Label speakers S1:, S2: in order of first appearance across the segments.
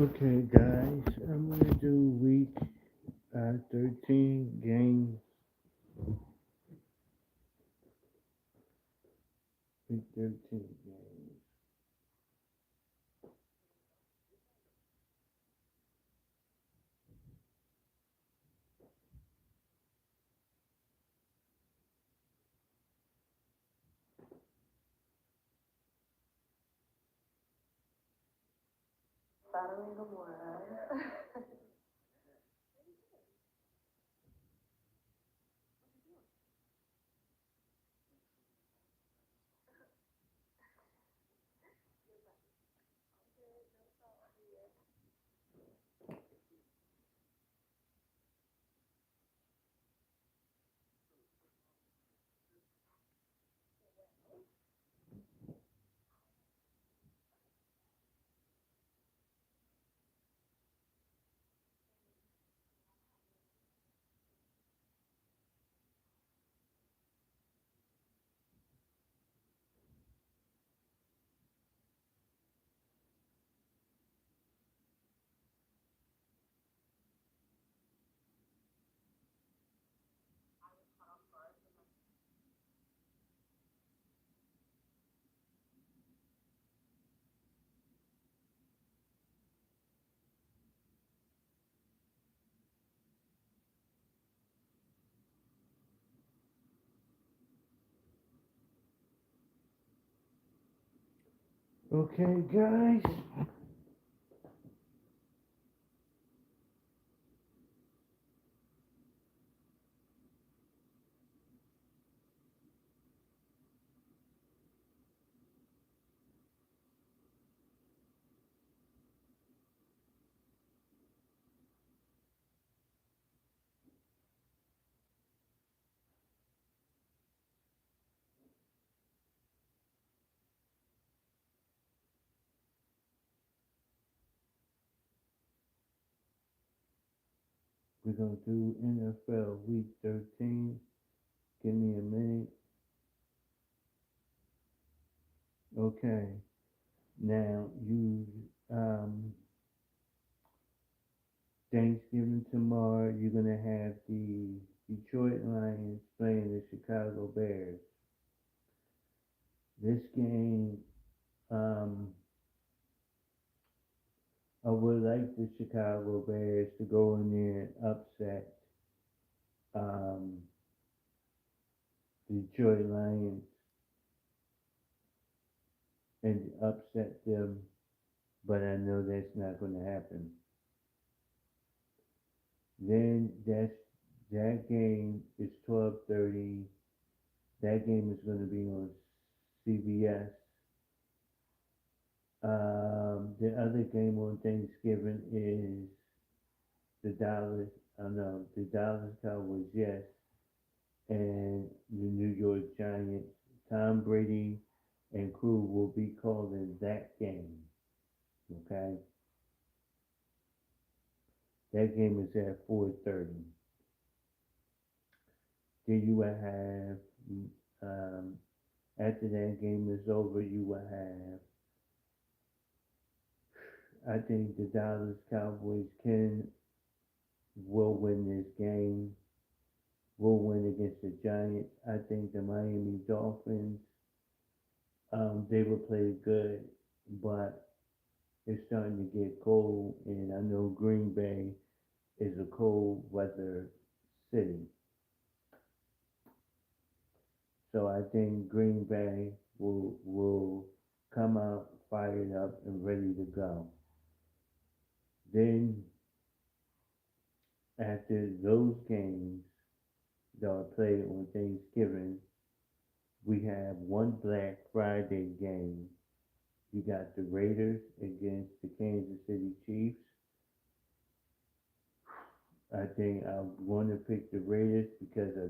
S1: Okay, guys, I'm gonna do week 13 games. Week 13 games.
S2: Following the word.
S1: Okay, guys. We're gonna do NFL week 13. Give me a minute. Okay. Now you Thanksgiving tomorrow. You're gonna have the Detroit Lions playing the Chicago Bears. This game, um, I would like the Chicago Bears to go in there and upset um, the Detroit Lions and upset them, but I know that's not going to happen. Then that game is 12:30. That game is going to be on CBS. The other game on Thanksgiving is the Dallas. I know the Dallas Cowboys, yes, and the New York Giants. Tom Brady and crew will be calling that game. Okay, that game is at 4:30. Then you will have um, after that game is over, you will have. I think the Dallas Cowboys can will win this game. Will win against the Giants. I think the Miami Dolphins. They will play good, but it's starting to get cold, and I know Green Bay is a cold weather city. So I think Green Bay will come out fired up and ready to go. Then after those games that are played on Thanksgiving, we have one Black Friday game. You got the Raiders against the Kansas City Chiefs. I think I want to pick the Raiders because I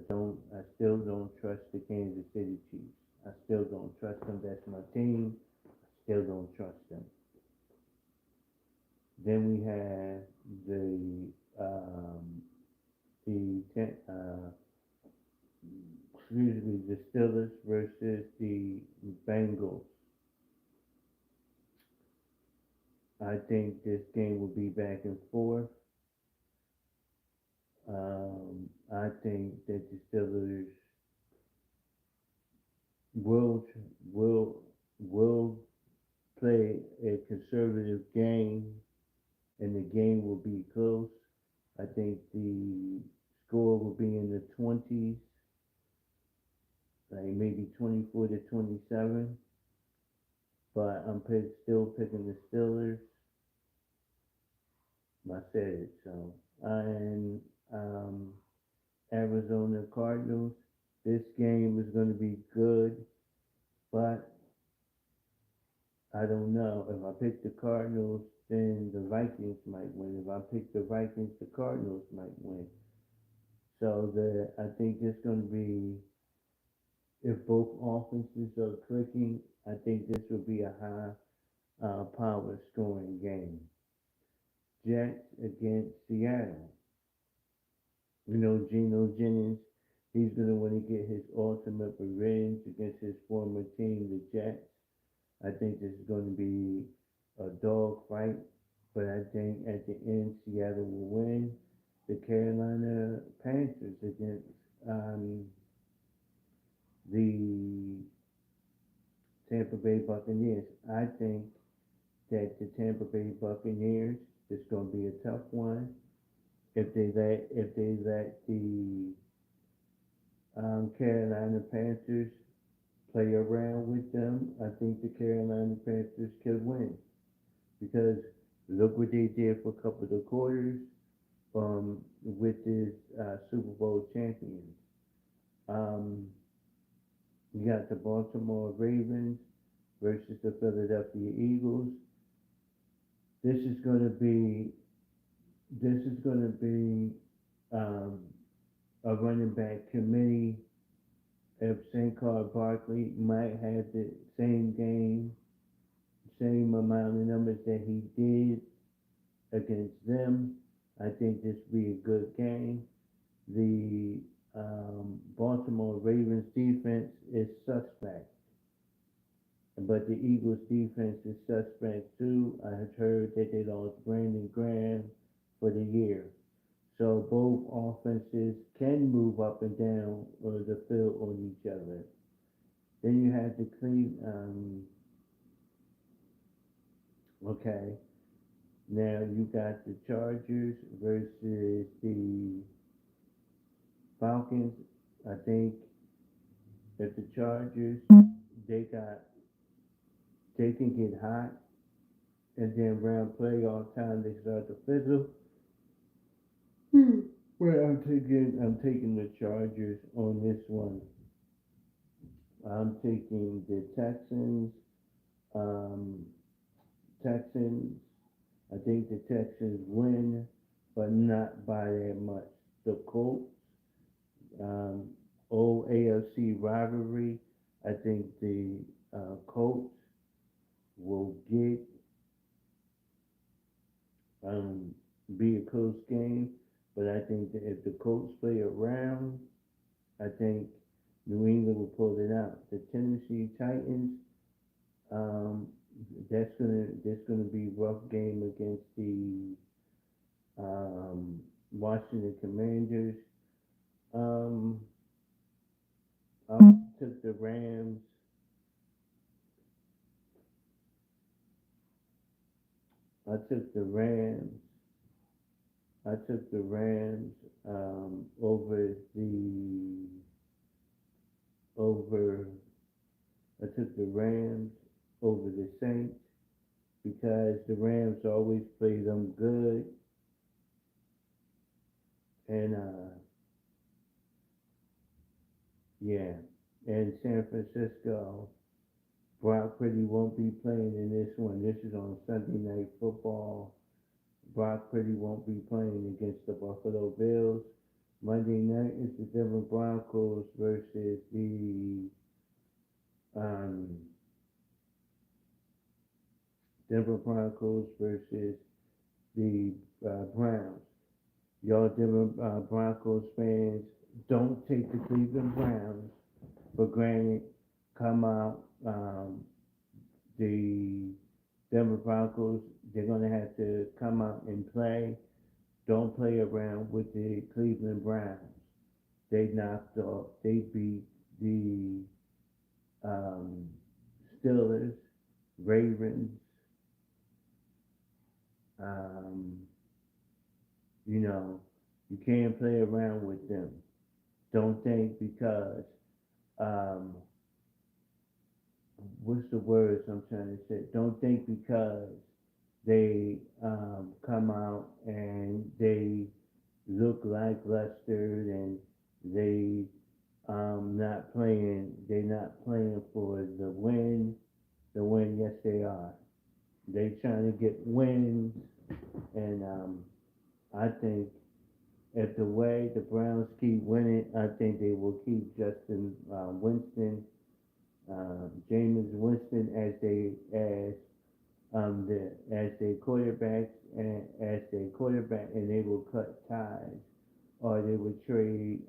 S1: still don't trust the Kansas City Chiefs. I still don't trust them. That's my team. I still don't trust them. Then we have um, the excuse me, the Steelers versus the Bengals. I think this game will be back and forth. I think that the Steelers will will will play a conservative game, and the game will be close. I think the score will be in the 20s, like maybe 24 to 27. But still picking the Steelers. I said it. So and um, Arizona Cardinals. This game is going to be good, but I don't know. If I pick the Cardinals, then the Vikings might win. If I pick the Vikings, the Cardinals might win. So I think it's going to be, if both offenses are clicking, I think this will be a high power scoring game. Jets against Seattle. You know, Geno Jennings, he's going to want to get his ultimate revenge against his former team, the Jets. I think this is going to be a dog fight, but I think at the end, Seattle will win. The Carolina Panthers against um, the Tampa Bay Buccaneers. I think that the Tampa Bay Buccaneers is going to be a tough one. If they let the Carolina Panthers play around with them, I think the Carolina Panthers could win because look what they did for a couple of the quarters with this Super Bowl champions. Um, you got the Baltimore Ravens versus the Philadelphia Eagles. This is going to be this is going to be um, a running back committee. If Saquon Barkley might have the same game, same amount of numbers that he did against them, I think this will be a good game. The Baltimore Ravens defense is suspect, but the Eagles defense is suspect too. I have heard that they lost Brandon Graham for the year. So both offenses can move up and down the field on each other. Then you have the okay. Now you got the Chargers versus the Falcons. I think that the Chargers they got they can get hot, and then around playoff time they start to fizzle. Well, I'm taking the Chargers on this one. I'm taking the Texans. Um, Texans. I think the Texans win, but not by that much. The Colts, um, old AFC rivalry. I think the Colts will get um, be a close game, but I think that if the Colts play around, I think New England will pull it out. The Tennessee Titans, um, that's gonna be a rough game against the Washington Commanders. Um, I took the Rams. I took the Rams. I took the Rams over. I took the Rams over the Saints because the Rams always play them good, and yeah, and San Francisco. Brock Purdy won't be playing in this one. This is on Sunday Night Football. Brock Purdy won't be playing against the Buffalo Bills. Monday night is the Denver Broncos versus the um, Denver Broncos versus the Browns. Y'all Denver Broncos fans, don't take the Cleveland Browns for granted. Come out. The Denver Broncos, they're gonna have to come out and play. Don't play around with the Cleveland Browns. They knocked off. They beat the um, Steelers, Ravens. Um, you know, you can't play around with them. Don't think because um, what's the words I'm trying to say? Don't think because they come out and they look lackluster and they not playing. They're not playing for the win. The win, yes, they are. They trying to get wins, and I think if the way the Browns keep winning, I think they will keep Justin Winston, Jameis Winston as their quarterbacks and as their quarterback, and they will cut ties, or they would trade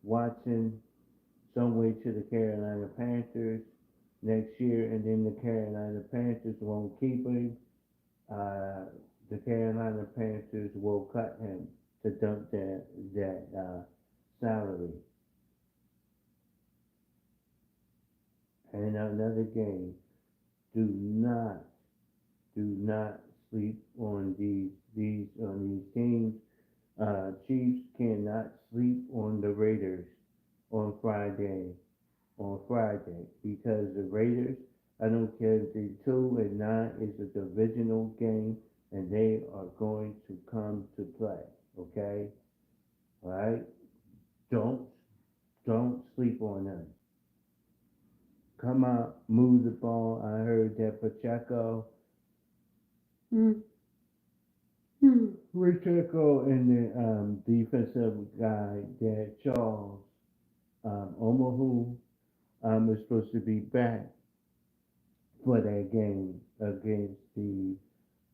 S1: Watson some way to the Carolina Panthers next year, and then the Carolina Panthers won't keep him. Uh, the Carolina Panthers will cut him to dump that salary. And another game, do not do not sleep on these teams. Chiefs cannot sleep on the Raiders on Friday because the Raiders, I don't care if they 2-9, is a divisional game and they are going to come to play. Okay, all right. Don't don't sleep on them. Come out, move the ball. I heard that Pacheco, Pacheco, and the defensive guy, that Charles Omahu, is supposed to be back for that game against the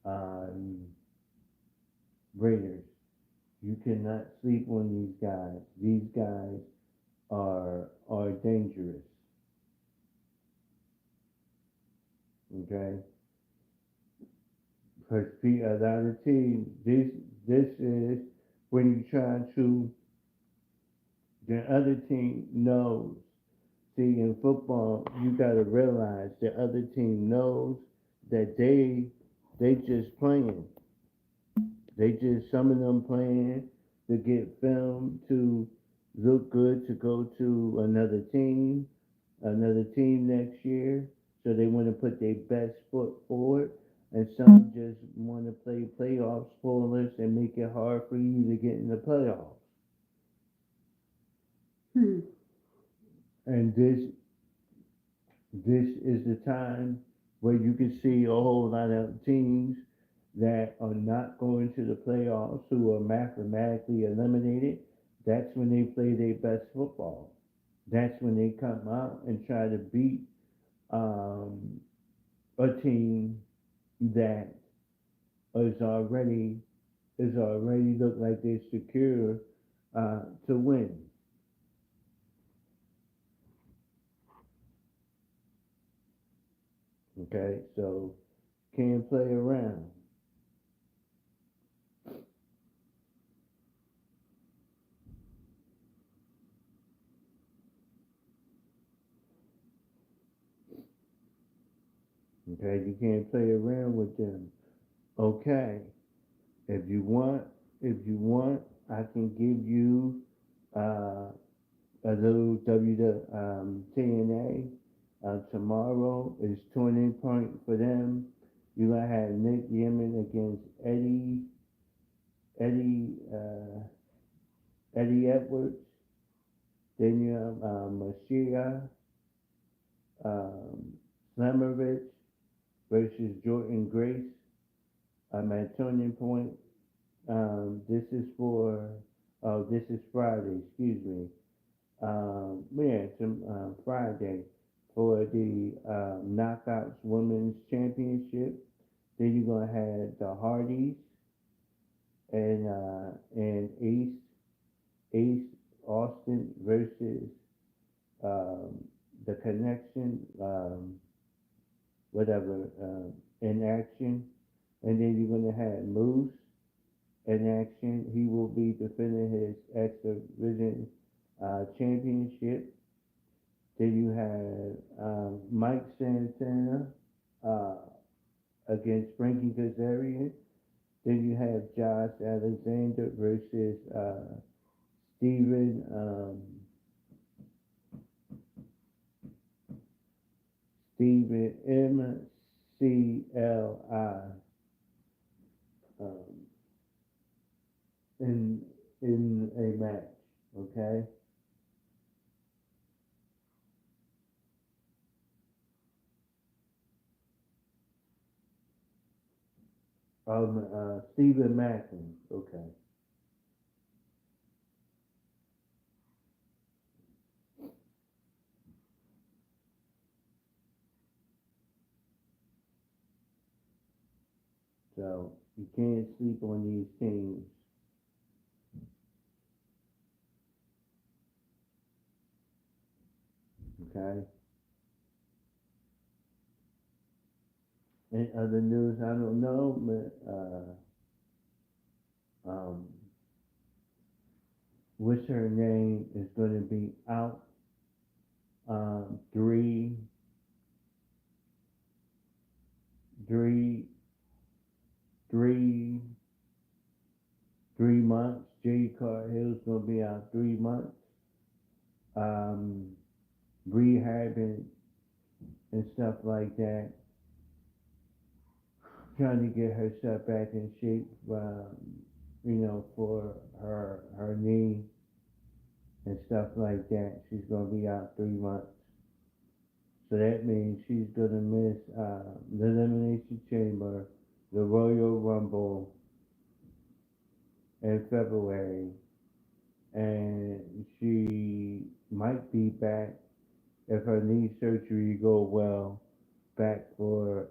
S1: um, Raiders. You cannot sleep on these guys. These guys are dangerous. Okay, because a lot of teams, this is when you try to the other team knows. See, in football, you got to realize the other team knows that they just playing. They just some of them playing to get filmed to look good to go to another team next year. So they want to put their best foot forward, and some just want to play playoff spoilers and make it hard for you to get in the playoffs. And this is the time where you can see a whole lot of teams that are not going to the playoffs who are mathematically eliminated. That's when they play their best football. That's when they come out and try to beat um, a team that is already look like they're secure to win. Okay, so can't play around. Okay, you can't play around with them. Okay, if you want, I can give you uh, a little TNA. Tomorrow is turning point for them. You're gonna have Nick Yemen against Eddie, Eddie Edwards. Then you have Mashiach um, Slamovich versus Jordan Grace. At turning point. This is for. Oh, this is Friday. Excuse me. Yeah, it's Friday for the Knockouts Women's Championship. Then you're gonna have the Hardys and Ace Austin versus um, the Connection, whatever, in action. And then you're going to have Moose in action. He will be defending his X Division championship. Then you have Mike Santana uh, against Frankie Kazarian. Then you have Josh Alexander versus Steven Steven MCLI um, in a match. Okay. Stephen Macklin. Okay. So you can't sleep on these teams. Okay. In other news, I don't know, but what's her name is going to be out three, three, three, 3 months. Jay Carhill's going to be out 3 months, um, rehabbing and stuff like that, trying to get herself back in shape, for her knee and stuff like that. She's going to be out 3 months. So that means she's going to miss the Elimination Chamber, the Royal Rumble in February, and she might be back if her knee surgery go well, back for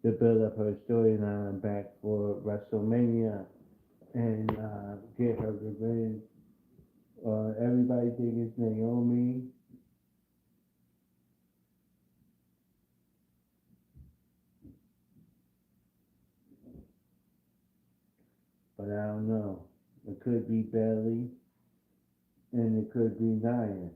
S1: to build up her storyline back for WrestleMania and get her revenge. Everybody think it's Naomi, but I don't know. It could be Bailey and it could be Nia.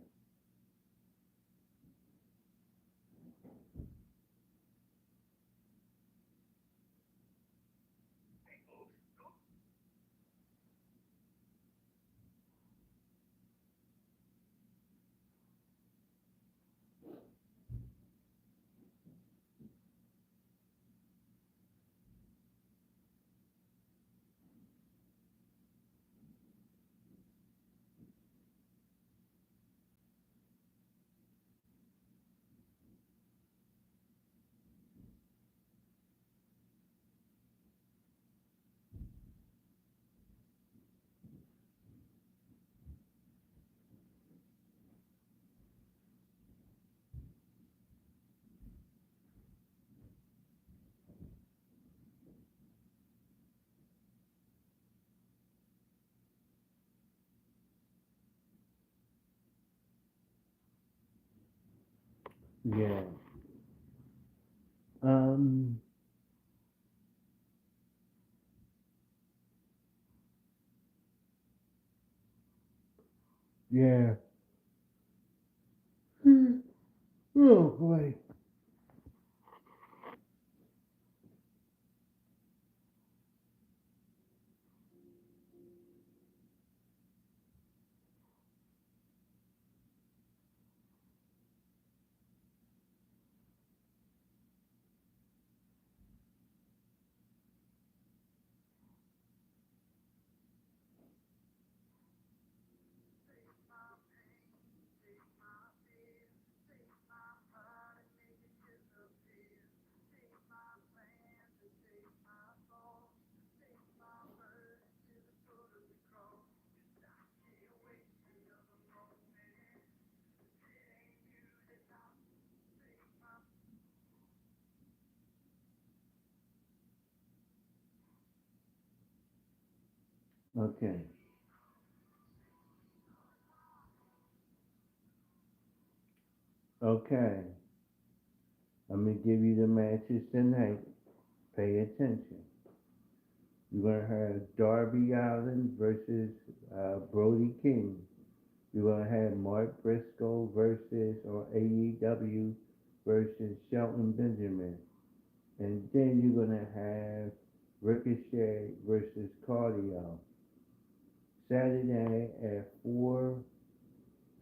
S1: Yeah. Um. Yeah. Oh boy. Okay. Okay. I'm gonna give you the matches tonight. Pay attention. You're gonna have Darby Allin versus Brody King. You're gonna have Mark Briscoe versus or AEW versus Shelton Benjamin, and then you're gonna have Ricochet versus Cardio. Saturday at 4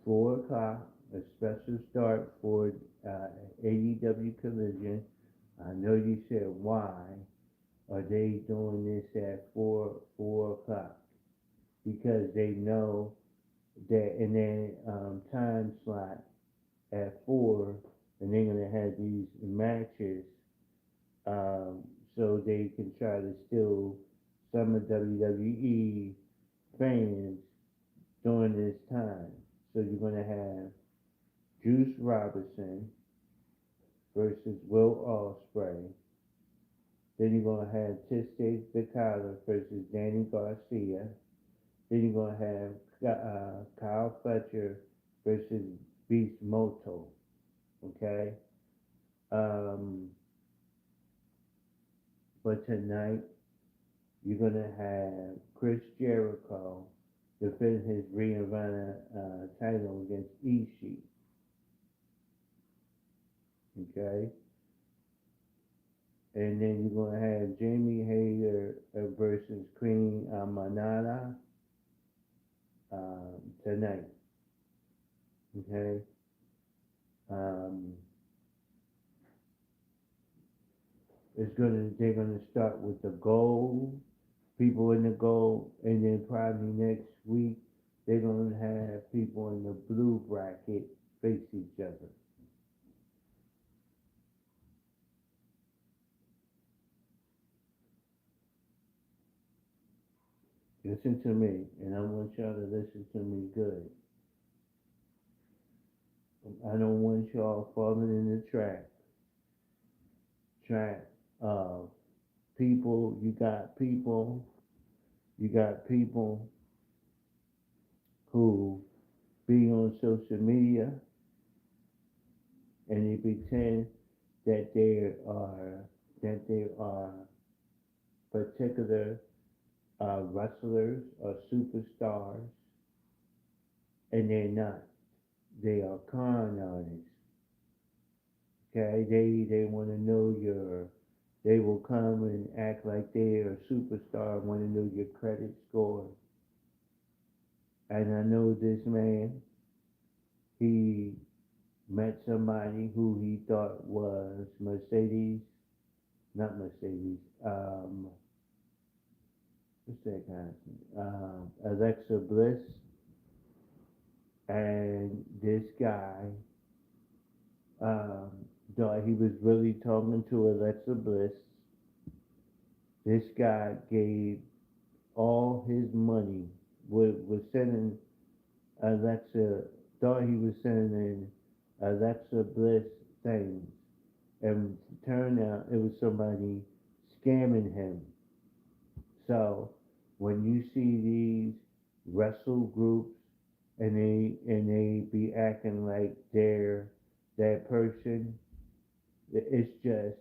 S1: o'clock, a special start for AEW Collision. I know you said why are they doing this at 4 o'clock? Because they know that in their time slot at 4, and they're gonna have these matches, um, so they can try to steal some of WWE fans during this time. So you're gonna have Juice Robinson versus Will Ospreay. Then you're gonna have Tiste Vicala versus Danny Garcia. Then you're gonna have Kyle Fletcher versus Beast Moto. Okay. Um, but tonight you're gonna have Chris Jericho defend his Ring of Honor title against Ishii. Okay. And then you're gonna have Jamie Hayter versus Queen Manada tonight. Okay. Um, they're gonna start with the gold people in the gold, and then probably next week they're gonna have people in the blue bracket face each other. Listen to me, and I want y'all to listen to me good. I don't want y'all falling in the trap of people. You got people who be on social media and they pretend that they are particular wrestlers or superstars, and they're not. They are con artists. Okay, they want to know your. They will come and act like they're a superstar. Want to know your credit score. And I know this man. He met somebody who he thought was Mercedes, not Mercedes. What's that guy's name? Alexa Bliss, and this guy um, thought he was really talking to Alexa Bliss. This guy gave all his money, was sending Alexa, thought he was sending Alexa Bliss things, and turned out it was somebody scamming him. So when you see these wrestle groups and they be acting like they're that person, it's just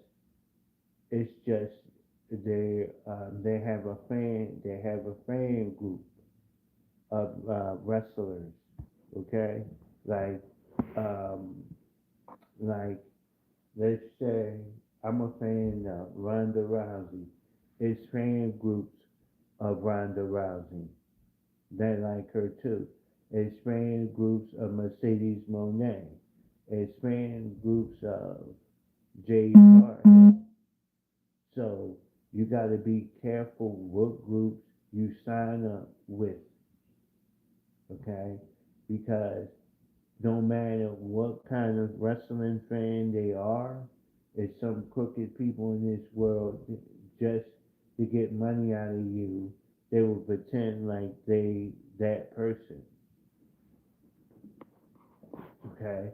S1: they have a fan group of wrestlers, okay, like um, like let's say I'm a fan of Ronda Rousey. It's fan groups of Ronda Rousey that like her too. It's fan groups of Mercedes Monet. It's fan groups of Jade Carter. So you got to be careful what groups you sign up with, okay? Because no matter what kind of wrestling fan they are, it's some crooked people in this world just to get money out of you. They will pretend like they that person, okay?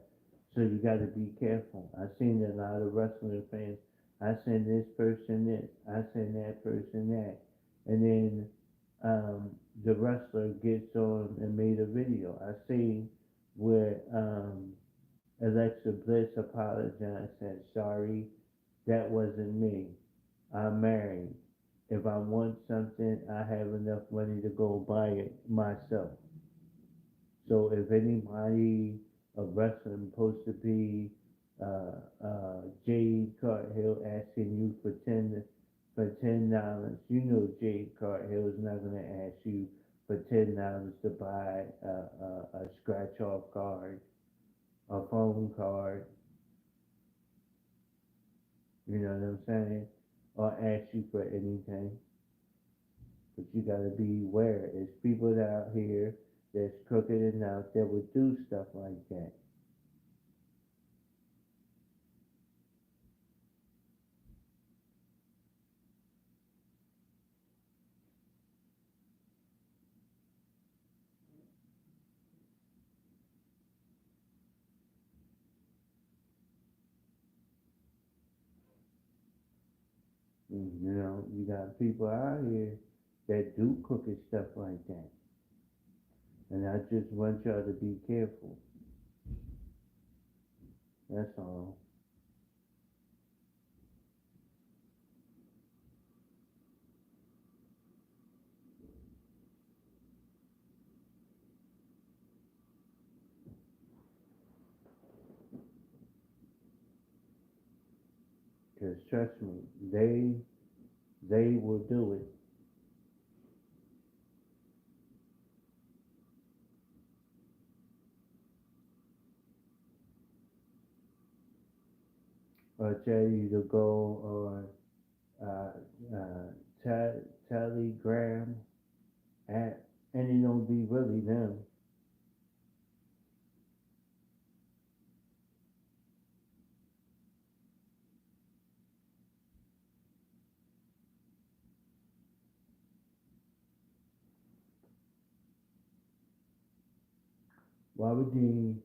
S1: So you got to be careful. I've seen a lot of wrestling fans. I send this person this. I send that person that, and then the wrestler gets on and made a video. I seen where Alexa Bliss apologized, said, sorry, that wasn't me. I'm married. If I want something, I have enough money to go buy it myself. So if anybody of wrestling supposed to be Jade Carthill asking you for $10, you know Jade Carthill is not gonna ask you for $10 to buy a scratch off card, a phone card, you know what I'm saying? Or ask you for anything. But you gotta be aware. There's people out here that's crooked enough that would do stuff like that. You know, you got people out here that do crooked stuff like that. And I just want y'all to be careful. That's all. Cause trust me, they will do it. Or tell you to go on Telegram app, and it don't be really them. Why would you?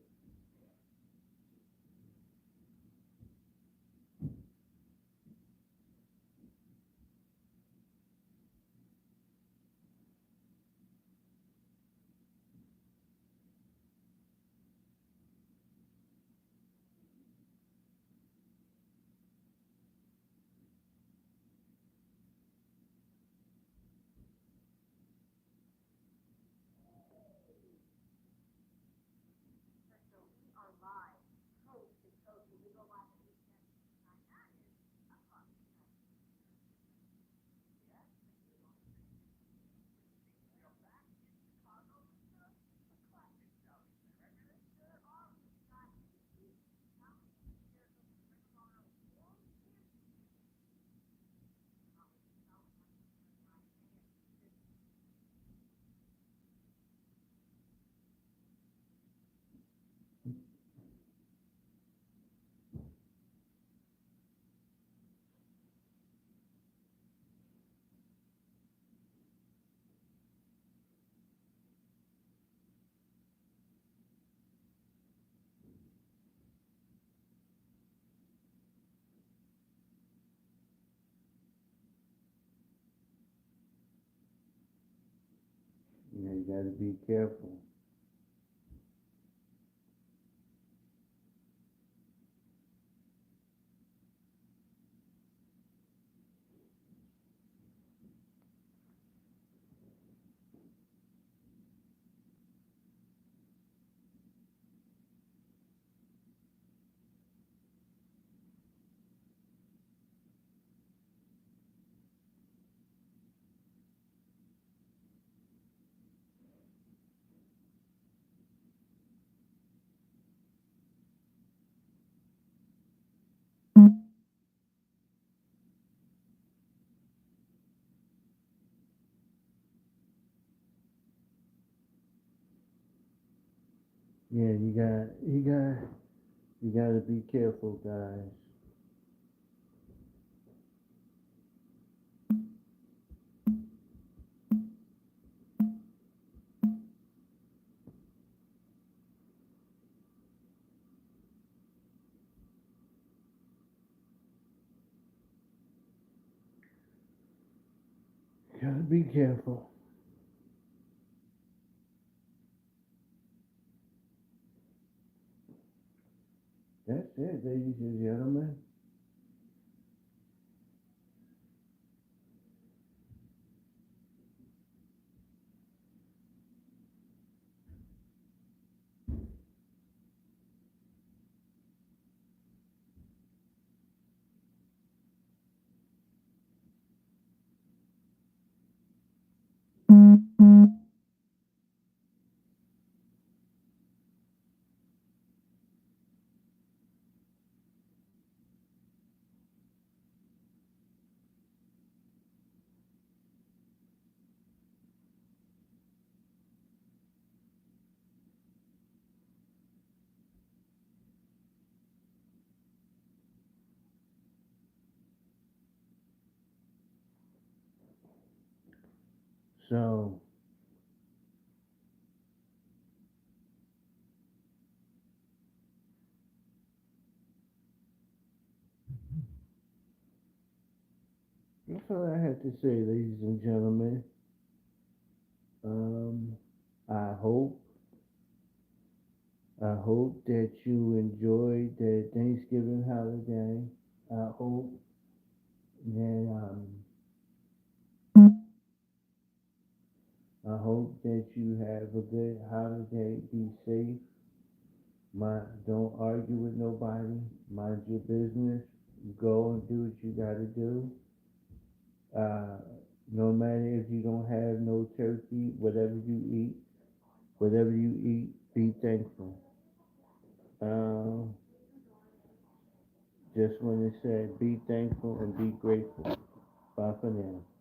S1: You know, you gotta be careful. Yeah, you gotta be careful, guys. You gotta be careful. it, ladies and gentlemen. So, that's all I have to say, ladies and gentlemen. Um, I hope, I hope that you enjoyed the Thanksgiving holiday. I hope that I hope that you have a good holiday. Be safe. Don't argue with nobody. Mind your business. Go and do what you gotta do. Uh, no matter if you don't have no turkey, whatever you eat, be thankful. Um, just want to say, be thankful and be grateful. Bye for now.